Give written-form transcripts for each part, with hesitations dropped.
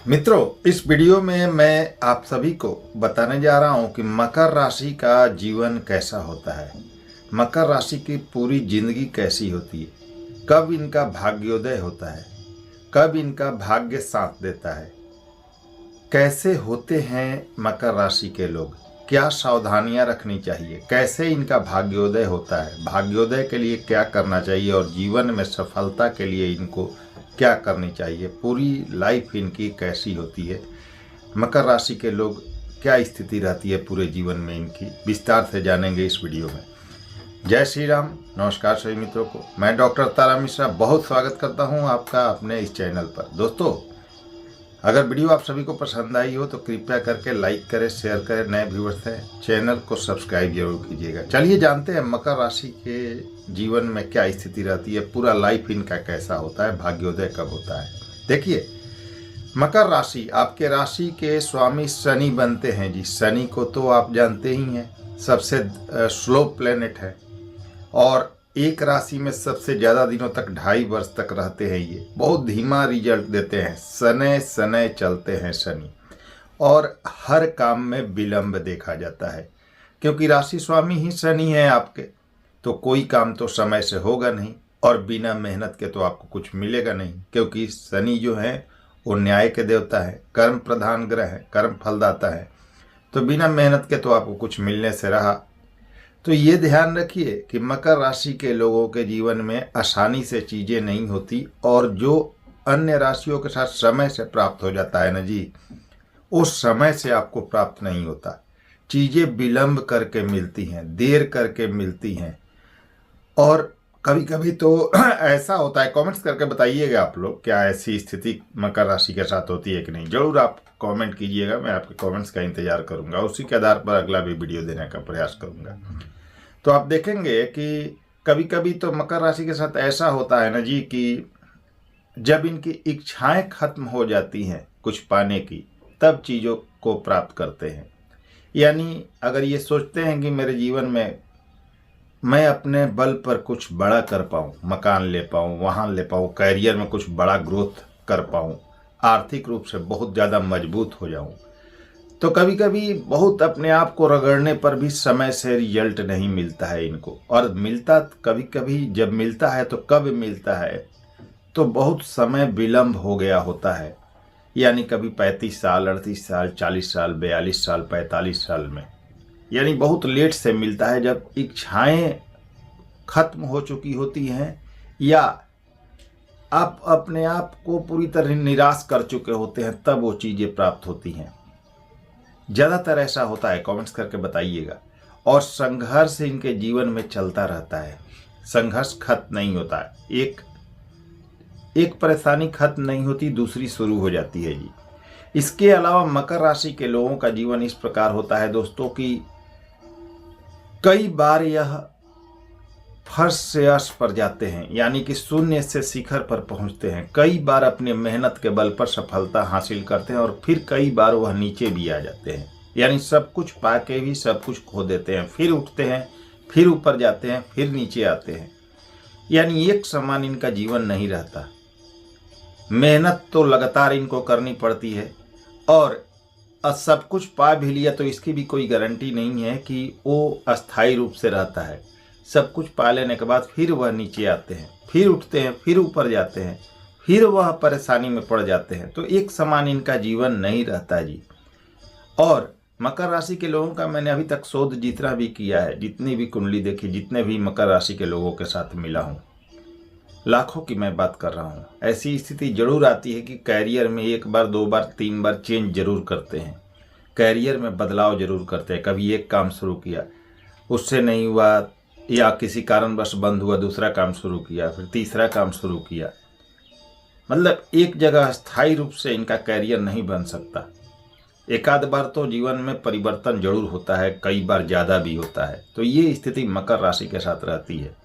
मित्रों, इस वीडियो में मैं आप सभी को बताने जा रहा हूं कि मकर राशि का जीवन कैसा होता है। मकर राशि की पूरी जिंदगी कैसी होती है, कब इनका भाग्योदय होता है, कब इनका भाग्य साथ देता है, कैसे होते हैं मकर राशि के लोग, क्या सावधानियां रखनी चाहिए, कैसे इनका भाग्योदय होता है, भाग्योदय के लिए क्या करना चाहिए और जीवन में सफलता के लिए इनको क्या करनी चाहिए, पूरी लाइफ इनकी कैसी होती है, मकर राशि के लोग क्या स्थिति रहती है पूरे जीवन में इनकी, विस्तार से जानेंगे इस वीडियो में। जय श्री राम। नमस्कार सभी मित्रों को, मैं डॉक्टर तारा मिश्रा बहुत स्वागत करता हूं आपका अपने इस चैनल पर। दोस्तों, अगर वीडियो आप सभी को पसंद आई हो तो कृपया करके लाइक करें, शेयर करें, नए व्यूअर्स हैं चैनल को सब्सक्राइब जरूर कीजिएगा। चलिए जानते हैं मकर राशि के जीवन में क्या स्थिति रहती है, पूरा लाइफ इनका कैसा होता है, भाग्योदय कब होता है। देखिए, मकर राशि आपके राशि के स्वामी शनि बनते हैं जी। शनि को तो आप जानते ही हैं, सबसे स्लो प्लेनेट है और एक राशि में सबसे ज़्यादा दिनों तक 2.5 वर्ष तक रहते हैं। ये बहुत धीमा रिजल्ट देते हैं, शनै शनै चलते हैं शनि, और हर काम में विलंब देखा जाता है क्योंकि राशि स्वामी ही शनि है आपके, तो कोई काम तो समय से होगा नहीं और बिना मेहनत के तो आपको कुछ मिलेगा नहीं, क्योंकि शनि जो है वो न्याय के देवता है, कर्म प्रधान ग्रह है, कर्म फलदाता है, तो बिना मेहनत के तो आपको कुछ मिलने से रहा। तो ये ध्यान रखिए कि मकर राशि के लोगों के जीवन में आसानी से चीज़ें नहीं होती, और जो अन्य राशियों के साथ समय से प्राप्त हो जाता है ना जी, उस समय से आपको प्राप्त नहीं होता। चीज़ें विलंब करके मिलती हैं, देर करके मिलती हैं, और कभी कभी तो ऐसा होता है। कमेंट्स करके बताइएगा आप लोग, क्या ऐसी स्थिति मकर राशि के साथ होती है कि नहीं। जरूर आप कमेंट कीजिएगा, मैं आपके कमेंट्स का इंतजार करूंगा, उसी के आधार पर अगला भी वीडियो देने का प्रयास करूंगा। तो आप देखेंगे कि कभी कभी तो मकर राशि के साथ ऐसा होता है ना जी कि जब इनकी इच्छाएं खत्म हो जाती हैं कुछ पाने की, तब चीज़ों को प्राप्त करते हैं। यानी अगर ये सोचते हैं कि मेरे जीवन में मैं अपने बल पर कुछ बड़ा कर पाऊँ, मकान ले पाऊँ, वाहन ले पाऊँ, कैरियर में कुछ बड़ा ग्रोथ कर पाऊँ, आर्थिक रूप से बहुत ज़्यादा मजबूत हो जाऊँ, तो कभी कभी बहुत अपने आप को रगड़ने पर भी समय से रिजल्ट नहीं मिलता है इनको। और मिलता कभी कभी जब मिलता है तो कब मिलता है, तो बहुत समय विलंब हो गया होता है। यानी कभी 35 साल, 38 साल, 40 साल, 42 साल, 45 साल में, यानी बहुत लेट से मिलता है, जब इच्छाएं खत्म हो चुकी होती हैं या आप अपने आप को पूरी तरह निराश कर चुके होते हैं, तब वो चीज़ें प्राप्त होती हैं। ज़्यादातर ऐसा होता है, कमेंट्स करके बताइएगा। और संघर्ष इनके जीवन में चलता रहता है, संघर्ष खत्म नहीं होता है। एक परेशानी खत्म नहीं होती, दूसरी शुरू हो जाती है जी। इसके अलावा मकर राशि के लोगों का जीवन इस प्रकार होता है दोस्तों कि कई बार यह फर्श से अर्श पर जाते हैं, यानी कि शून्य से शिखर पर पहुंचते हैं। कई बार अपने मेहनत के बल पर सफलता हासिल करते हैं और फिर कई बार वह नीचे भी आ जाते हैं, यानी सब कुछ पाके भी सब कुछ खो देते हैं, फिर उठते हैं, फिर ऊपर जाते हैं, फिर नीचे आते हैं। यानी एक समान इनका जीवन नहीं रहता। मेहनत तो लगातार इनको करनी पड़ती है, और सब कुछ पा भी लिया तो इसकी भी कोई गारंटी नहीं है कि वो अस्थायी रूप से रहता है। सब कुछ पा लेने के बाद फिर वह नीचे आते हैं, फिर उठते हैं, फिर ऊपर जाते हैं, फिर वह परेशानी में पड़ जाते हैं। तो एक समान इनका जीवन नहीं रहता जी। और मकर राशि के लोगों का मैंने अभी तक शोध जितना भी किया है, जितनी भी कुंडली देखी, जितने भी मकर राशि के लोगों के साथ मिला हूँ, लाखों की मैं बात कर रहा हूँ, ऐसी स्थिति जरूर आती है कि कैरियर में 1 बार 2 बार 3 बार चेंज जरूर करते हैं, कैरियर में बदलाव जरूर करते हैं। कभी एक काम शुरू किया, उससे नहीं हुआ, या किसी कारणवश बंद हुआ, दूसरा काम शुरू किया, फिर तीसरा काम शुरू किया। मतलब एक जगह स्थायी रूप से इनका कैरियर नहीं बन सकता। एक आध बार तो जीवन में परिवर्तन जरूर होता है, कई बार ज़्यादा भी होता है। तो ये स्थिति मकर राशि के साथ रहती है।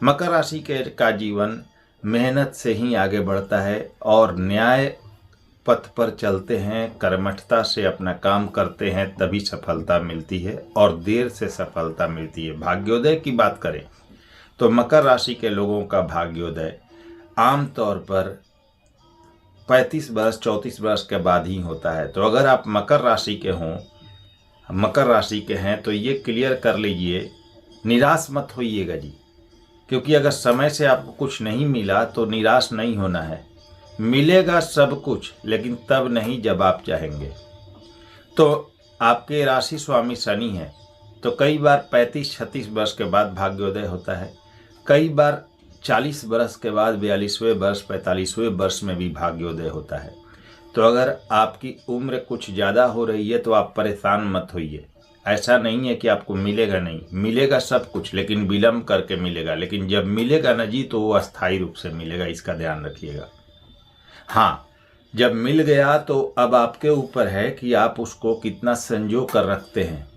मकर राशि का जीवन मेहनत से ही आगे बढ़ता है और न्याय पथ पर चलते हैं, कर्मठता से अपना काम करते हैं, तभी सफलता मिलती है, और देर से सफलता मिलती है। भाग्योदय की बात करें तो मकर राशि के लोगों का भाग्योदय आमतौर पर 35 वर्ष 34 वर्ष के बाद ही होता है। तो अगर आप मकर राशि के हों, मकर राशि के हैं, तो ये क्लियर कर लीजिए, निराश मत होइएगा जी। क्योंकि अगर समय से आपको कुछ नहीं मिला तो निराश नहीं होना है। मिलेगा सब कुछ, लेकिन तब नहीं जब आप चाहेंगे। तो आपके राशि स्वामी शनि हैं, तो कई बार 35-36 वर्ष के बाद भाग्योदय होता है, कई बार 40 वर्ष के बाद 42वें वर्ष 45वें वर्ष में भी भाग्योदय होता है। तो अगर आपकी उम्र कुछ ज़्यादा हो रही है तो आप परेशान मत होइए। ऐसा नहीं है कि आपको मिलेगा नहीं, मिलेगा सब कुछ, लेकिन विलम्ब करके मिलेगा। लेकिन जब मिलेगा ना जी, तो वो अस्थायी रूप से मिलेगा, इसका ध्यान रखिएगा। हाँ, जब मिल गया तो अब आपके ऊपर है कि आप उसको कितना संजो कर रखते हैं।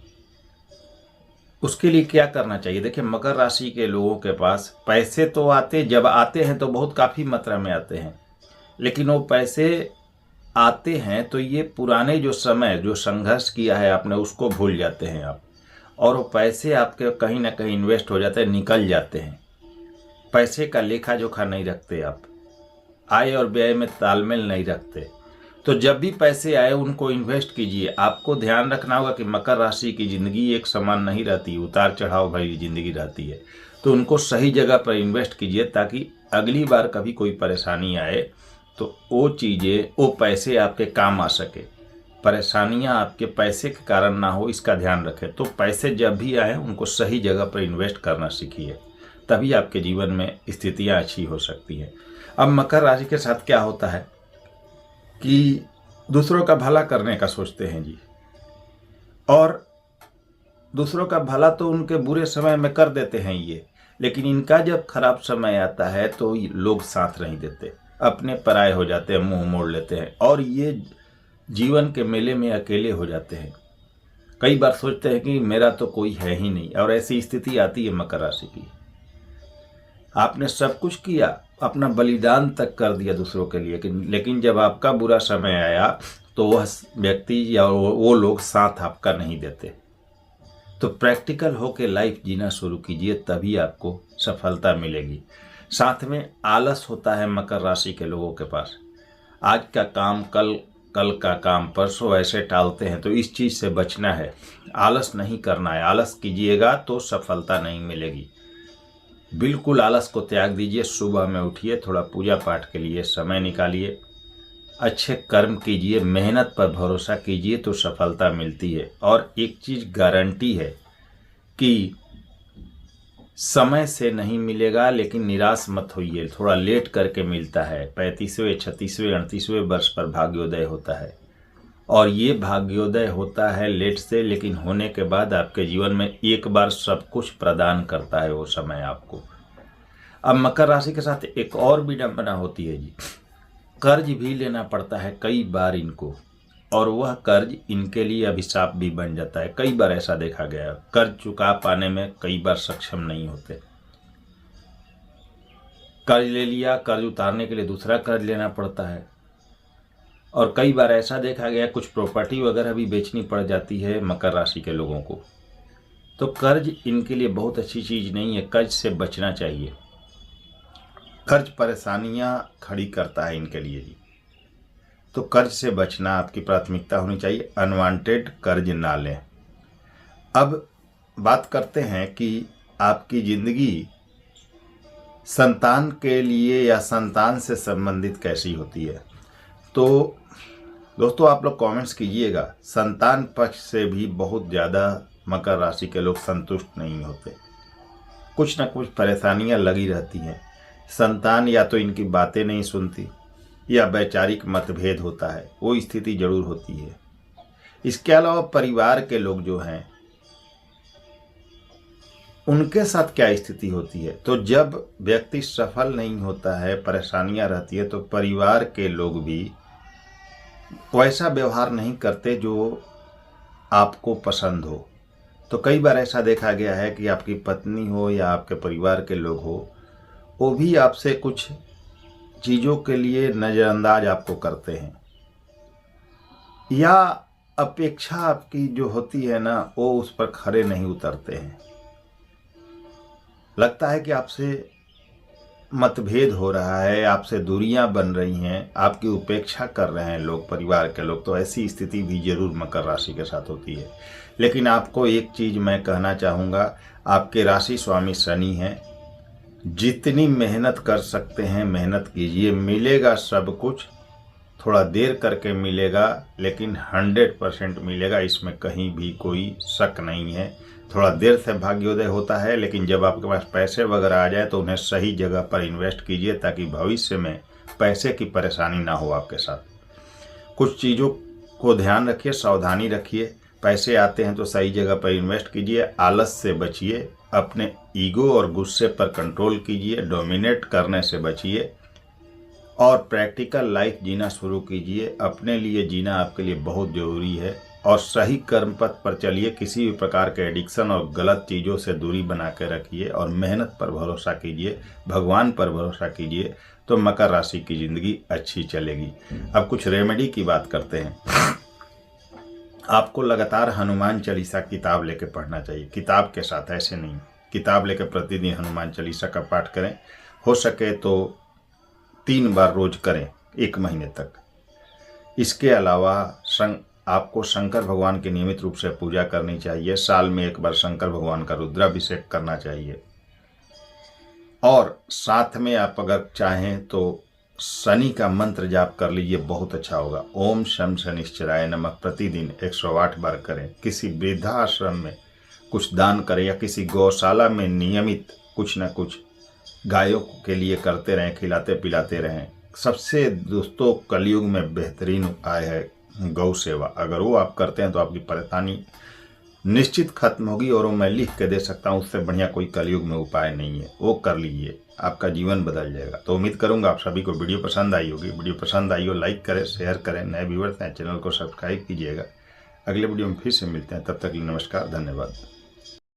उसके लिए क्या करना चाहिए? देखिए, मकर राशि के लोगों के पास पैसे तो जब आते हैं तो बहुत काफ़ी मात्रा में आते हैं, लेकिन वो पैसे आते हैं तो ये पुराने जो समय जो संघर्ष किया है आपने, उसको भूल जाते हैं आप, और वो पैसे आपके कहीं ना कहीं इन्वेस्ट हो जाते हैं, निकल जाते हैं। पैसे का लेखा जोखा नहीं रखते आप, आय और व्यय में तालमेल नहीं रखते। तो जब भी पैसे आए उनको इन्वेस्ट कीजिए। आपको ध्यान रखना होगा कि मकर राशि की ज़िंदगी एक समान नहीं रहती, उतार चढ़ाव भरी ज़िंदगी रहती है। तो उनको सही जगह पर इन्वेस्ट कीजिए, ताकि अगली बार कभी कोई परेशानी आए तो वो चीज़ें, वो पैसे आपके काम आ सके। परेशानियां आपके पैसे के कारण ना हो, इसका ध्यान रखें। तो पैसे जब भी आए उनको सही जगह पर इन्वेस्ट करना सीखिए, तभी आपके जीवन में स्थितियां अच्छी हो सकती हैं। अब मकर राशि के साथ क्या होता है कि दूसरों का भला करने का सोचते हैं जी, और दूसरों का भला तो उनके बुरे समय में कर देते हैं ये, लेकिन इनका जब खराब समय आता है तो लोग साथ नहीं देते, अपने पराये हो जाते हैं, मुंह मोड़ लेते हैं, और ये जीवन के मेले में अकेले हो जाते हैं। कई बार सोचते हैं कि मेरा तो कोई है ही नहीं, और ऐसी स्थिति आती है मकर राशि की। आपने सब कुछ किया, अपना बलिदान तक कर दिया दूसरों के लिए, लेकिन जब आपका बुरा समय आया तो वह व्यक्ति या वो लोग साथ आपका नहीं देते। तो प्रैक्टिकल होकर लाइफ जीना शुरू कीजिए, तभी आपको सफलता मिलेगी। साथ में आलस होता है मकर राशि के लोगों के पास। आज का काम कल, कल का काम परसों, ऐसे टालते हैं। तो इस चीज़ से बचना है, आलस नहीं करना है। आलस कीजिएगा तो सफलता नहीं मिलेगी। बिल्कुल आलस को त्याग दीजिए। सुबह में उठिए, थोड़ा पूजा पाठ के लिए समय निकालिए, अच्छे कर्म कीजिए, मेहनत पर भरोसा कीजिए, तो सफलता मिलती है। और एक चीज़ गारंटी है कि समय से नहीं मिलेगा, लेकिन निराश मत होइए। थोड़ा लेट करके मिलता है। 35वें 36वें 38वें वर्ष पर भाग्योदय होता है, और ये भाग्योदय होता है लेट से, लेकिन होने के बाद आपके जीवन में एक बार सब कुछ प्रदान करता है वो समय आपको। अब मकर राशि के साथ एक और विडंबना होती है जी, कर्ज भी लेना पड़ता है कई बार इनको, और वह कर्ज इनके लिए अभिशाप भी बन जाता है। कई बार ऐसा देखा गया है, कर्ज चुका पाने में कई बार सक्षम नहीं होते। कर्ज ले लिया, कर्ज उतारने के लिए दूसरा कर्ज लेना पड़ता है, और कई बार ऐसा देखा गया कुछ प्रॉपर्टी वगैरह भी बेचनी पड़ जाती है मकर राशि के लोगों को। तो कर्ज इनके लिए बहुत अच्छी चीज़ नहीं है, कर्ज से बचना चाहिए। कर्ज परेशानियां खड़ी करता है इनके लिए जी, तो कर्ज से बचना आपकी प्राथमिकता होनी चाहिए। अनवांटेड कर्ज ना लें। अब बात करते हैं कि आपकी ज़िंदगी संतान के लिए या संतान से संबंधित कैसी होती है। तो दोस्तों, आप लोग कमेंट्स कीजिएगा। संतान पक्ष से भी बहुत ज़्यादा मकर राशि के लोग संतुष्ट नहीं होते, कुछ ना कुछ परेशानियां लगी रहती हैं। संतान या तो इनकी बातें नहीं सुनती, या वैचारिक मतभेद होता है, वो स्थिति जरूर होती है। इसके अलावा परिवार के लोग जो हैं, उनके साथ क्या स्थिति होती है। तो जब व्यक्ति सफल नहीं होता है, परेशानियां रहती है, तो परिवार के लोग भी वैसा व्यवहार नहीं करते जो आपको पसंद हो। तो कई बार ऐसा देखा गया है कि आपकी पत्नी हो या आपके परिवार के लोग हो, वो भी आपसे कुछ चीज़ों के लिए नज़रअंदाज आपको करते हैं, या अपेक्षा आपकी जो होती है ना, वो उस पर खरे नहीं उतरते हैं। लगता है कि आपसे मतभेद हो रहा है, आपसे दूरियां बन रही हैं, आपकी उपेक्षा कर रहे हैं लोग, परिवार के लोग, तो ऐसी स्थिति भी जरूर मकर राशि के साथ होती है। लेकिन आपको एक चीज़ मैं कहना चाहूँगा, आपके राशि स्वामी शनि हैं। जितनी मेहनत कर सकते हैं मेहनत कीजिए, मिलेगा सब कुछ, थोड़ा देर करके मिलेगा लेकिन 100% मिलेगा, इसमें कहीं भी कोई शक नहीं है। थोड़ा देर से भाग्योदय होता है, लेकिन जब आपके पास पैसे वगैरह आ जाए तो उन्हें सही जगह पर इन्वेस्ट कीजिए, ताकि भविष्य में पैसे की परेशानी ना हो आपके साथ। कुछ चीज़ों को ध्यान रखिए, सावधानी रखिए। पैसे आते हैं तो सही जगह पर इन्वेस्ट कीजिए, आलस से बचिए, अपने ईगो और गुस्से पर कंट्रोल कीजिए, डोमिनेट करने से बचिए और प्रैक्टिकल लाइफ जीना शुरू कीजिए। अपने लिए जीना आपके लिए बहुत ज़रूरी है और सही कर्म पथ पर चलिए। किसी भी प्रकार के एडिक्शन और गलत चीज़ों से दूरी बना के रखिए और मेहनत पर भरोसा कीजिए, भगवान पर भरोसा कीजिए, तो मकर राशि की ज़िंदगी अच्छी चलेगी। अब कुछ रेमेडी की बात करते हैं। आपको लगातार हनुमान चालीसा किताब लेके पढ़ना चाहिए, किताब के साथ, ऐसे नहीं, किताब लेकर प्रतिदिन हनुमान चालीसा का पाठ करें। हो सके तो 3 बार रोज करें 1 महीने तक। इसके अलावा आपको शंकर भगवान की नियमित रूप से पूजा करनी चाहिए। साल में 1 बार शंकर भगवान का रुद्राभिषेक करना चाहिए। और साथ में आप अगर चाहें तो शनि का मंत्र जाप कर लीजिए, बहुत अच्छा होगा। ओम शम शनिश्चराय नमः प्रतिदिन 108 बार करें। किसी वृद्धाश्रम में कुछ दान करें या किसी गौशाला में नियमित कुछ न कुछ गायों के लिए करते रहें, खिलाते पिलाते रहें। सबसे दोस्तों कलयुग में बेहतरीन उपाय है गौ सेवा। अगर वो आप करते हैं तो आपकी परेशानी निश्चित खत्म होगी, और वो मैं लिख के दे सकता हूँ, उससे बढ़िया कोई कलयुग में उपाय नहीं है। वो कर लीजिए, आपका जीवन बदल जाएगा। तो उम्मीद करूंगा आप सभी को वीडियो पसंद आई होगी। वीडियो पसंद आई हो लाइक करें, शेयर करें। नए व्यूअर्स हैं चैनल को सब्सक्राइब कीजिएगा। अगले वीडियो में फिर से मिलते हैं, तब तक के लिए नमस्कार, धन्यवाद।